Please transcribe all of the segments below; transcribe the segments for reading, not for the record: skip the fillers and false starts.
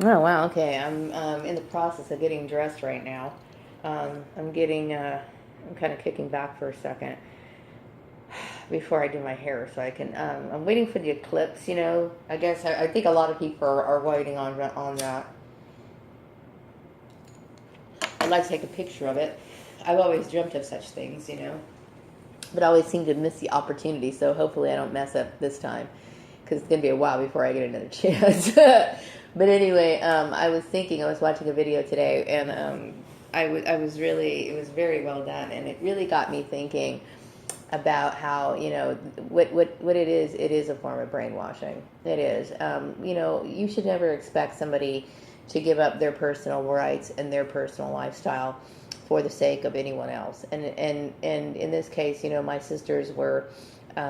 Oh wow, okay. I'm in the process of getting dressed right now. I'm getting, I'm kind of kicking back for a second before I do my hair, so I can. I'm waiting for the eclipse. I guess I think a lot of people are waiting on that. I'd like to take a picture of it. I've always dreamt of such things, but I always seem to miss the opportunity. So hopefully I don't mess up this time, because it's gonna be a while before I get another chance. But anyway, I was thinking, I was watching a video today, and I was really, it was very well done, and it really got me thinking about how what it is a form of brainwashing. It is. You should never expect somebody to give up their personal rights and their personal lifestyle for the sake of anyone else. And in this case, my sisters were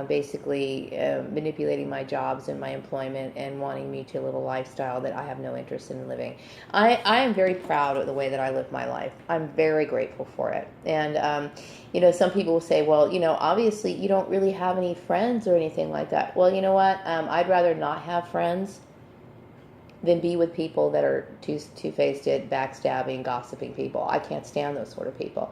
basically manipulating my jobs and my employment and wanting me to live a lifestyle that I have no interest in living. I am very proud of the way that I live my life. I'm very grateful for it. And, some people will say, well, obviously you don't really have any friends or anything like that. Well, you know what? I'd rather not have friends than be with people that are two-faced, backstabbing, gossiping people. I can't stand those sort of people.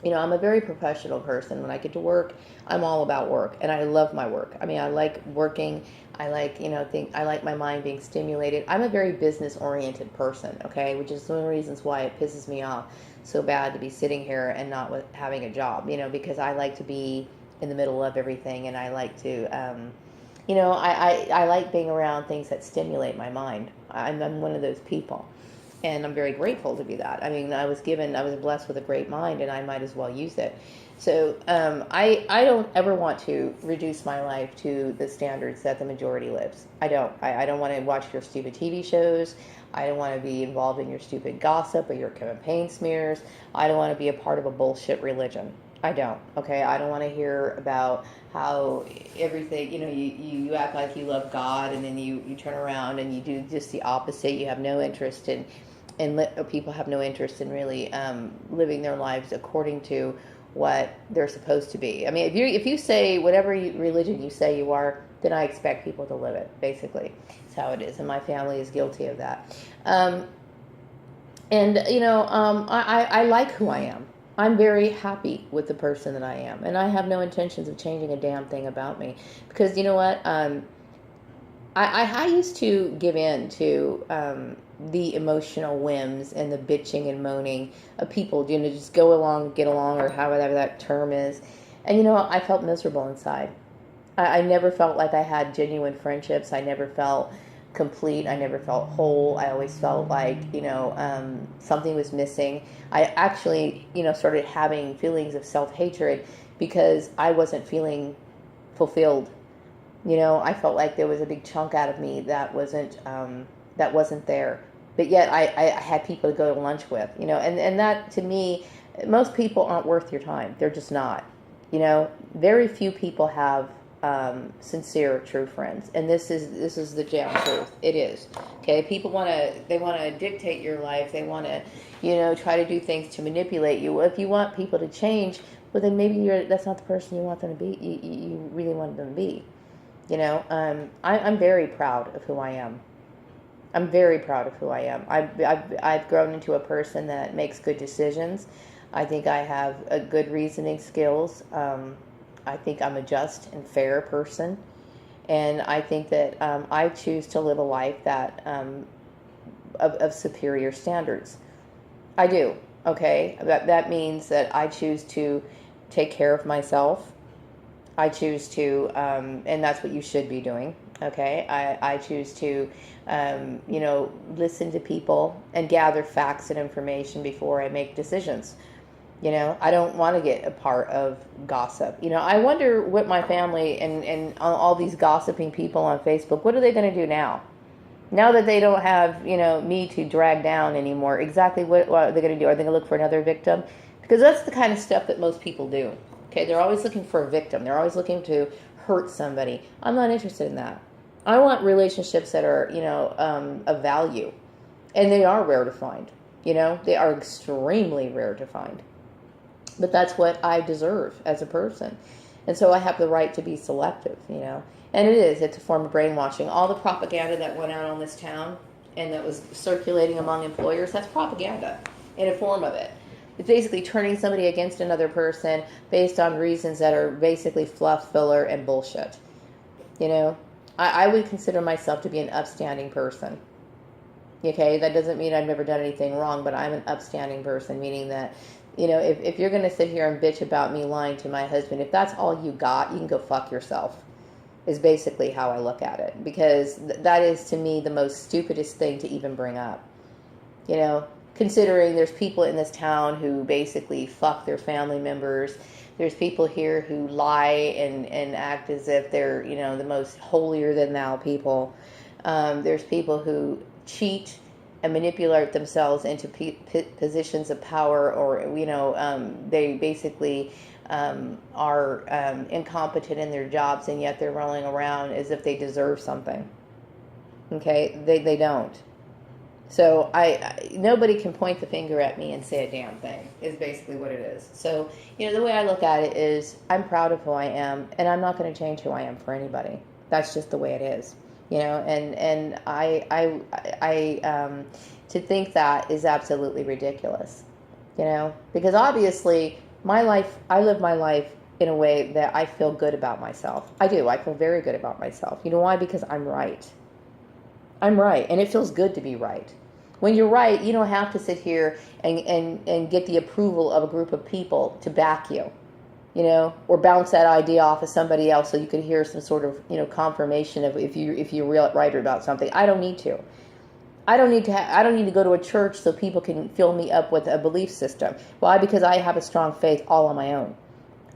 I'm a very professional person. When I get to work, I'm all about work, and I love my work. I mean, I like working. I like, I like my mind being stimulated. I'm a very business-oriented person, okay, which is one of the reasons why it pisses me off so bad to be sitting here and not having a job, because I like to be in the middle of everything, and I like to, I like being around things that stimulate my mind. I'm one of those people, and I'm very grateful to be that. I mean, I was blessed with a great mind, and I might as well use it. So I don't ever want to reduce my life to the standards that the majority lives. I don't want to watch your stupid TV shows. I don't want to be involved in your stupid gossip or your campaign smears. I don't want to be a part of a bullshit religion. I don't. Okay, I don't want to hear about how everything, you act like you love God, and then you turn around and you do just the opposite. You have no interest in, people have no interest in really living their lives according to what they're supposed to be. I mean, if you say whatever religion you say you are, then I expect people to live it. Basically, that's how it is, and my family is guilty of that. I like who I am. I'm very happy with the person that I am, and I have no intentions of changing a damn thing about me. Because you know what? I used to give in to the emotional whims and the bitching and moaning of people, just go along, get along, or however that term is. And I felt miserable inside. I never felt like I had genuine friendships. I never felt complete. I never felt whole. I always felt like, something was missing. I actually, started having feelings of self-hatred because I wasn't feeling fulfilled. I felt like there was a big chunk out of me that wasn't there. But yet I had people to go to lunch with, and that to me, most people aren't worth your time. They're just not. Very few people have sincere, true friends, and this is the damn truth. It is. Okay, people they want to dictate your life. They want to, try to do things to manipulate you. Well, if you want people to change, well, then maybe that's not the person you want them to be. You really want them to be. I'm very proud of who I am. I'm very proud of who I am. I've grown into a person that makes good decisions. I think I have a good reasoning skills. I think I'm a just and fair person. And I think that I choose to live a life that of superior standards. I do. Okay? That means that I choose to take care of myself. I choose to, and that's what you should be doing. Okay, I choose to, listen to people and gather facts and information before I make decisions. I don't want to get a part of gossip. I wonder what my family and all these gossiping people on Facebook, what are they going to do now? Now that they don't have, me to drag down anymore, exactly what are they going to do? Are they going to look for another victim? Because that's the kind of stuff that most people do. Okay, they're always looking for a victim. They're always looking to hurt somebody. I'm not interested in that. I want relationships that are, of value. And they are rare to find. They are extremely rare to find. But that's what I deserve as a person. And so I have the right to be selective. And it's a form of brainwashing. All the propaganda that went out on this town, and that was circulating among employers, that's propaganda in a form of it. It's basically turning somebody against another person based on reasons that are basically fluff, filler, and bullshit. You know, I would consider myself to be an upstanding person. Okay, that doesn't mean I've never done anything wrong, but I'm an upstanding person, meaning that, you know, if you're going to sit here and bitch about me lying to my husband, if that's all you got, you can go fuck yourself, is basically how I look at it. Because that is, to me, the most stupidest thing to even bring up. You know, considering there's people in this town who basically fuck their family members. There's people here who lie and act as if they're, you know, the most holier than thou people. There's people who cheat and manipulate themselves into positions of power, or, you know, they basically are incompetent in their jobs, and yet they're rolling around as if they deserve something. Okay, they don't. So nobody can point the finger at me and say a damn thing, is basically what it is. So, you know, the way I look at it is, I'm proud of who I am, and I'm not going to change who I am for anybody. That's just the way it is. You know, and to think that is absolutely ridiculous. You know, because obviously my life, I live my life in a way that I feel good about myself. I do. I feel very good about myself. You know why? Because I'm right. I'm right, and it feels good to be right. When you're right, you don't have to sit here and get the approval of a group of people to back you. You know, or bounce that idea off of somebody else so you can hear some sort of, you know, confirmation of if you're real right about something. I don't need to. I don't need to go to a church so people can fill me up with a belief system. Why? Because I have a strong faith all on my own.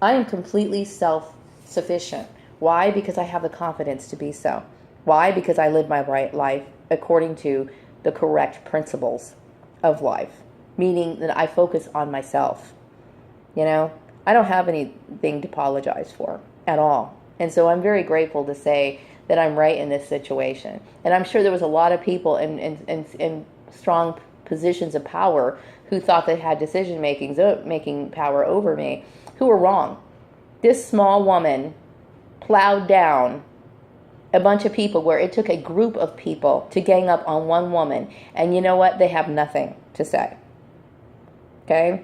I am completely self-sufficient. Why? Because I have the confidence to be so. Why? Because I live my right life according to the correct principles of life, meaning that I focus on myself. You know, I don't have anything to apologize for at all. And so I'm very grateful to say that I'm right in this situation. And I'm sure there was a lot of people in strong positions of power who thought they had making power over me, who were wrong. This small woman plowed down a bunch of people where it took a group of people to gang up on one woman. And you know what? They have nothing to say. Okay?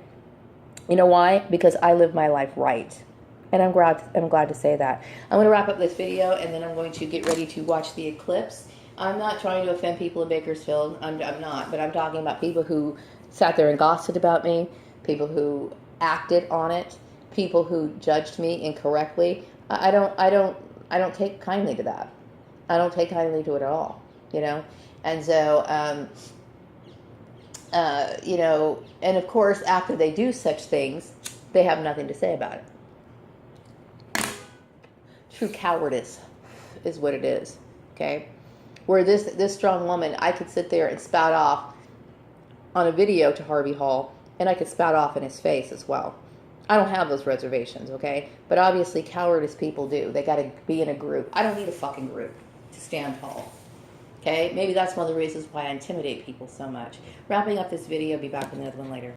You know why? Because I live my life right. And I'm glad to say that. I'm going to wrap up this video, and then I'm going to get ready to watch the eclipse. I'm not trying to offend people in Bakersfield. I'm not. But I'm talking about people who sat there and gossiped about me, people who acted on it, people who judged me incorrectly. I don't take kindly to that. I don't take kindly to it at all, you know? And so, you know, and of course, after they do such things, they have nothing to say about it. True cowardice is what it is, okay? Where this strong woman, I could sit there and spout off on a video to Harvey Hall, and I could spout off in his face as well. I don't have those reservations, okay? But obviously, cowardice people do. They got to be in a group. I don't need a fucking group to stand tall. Okay? Maybe that's one of the reasons why I intimidate people so much. Wrapping up this video. Be back with another one later.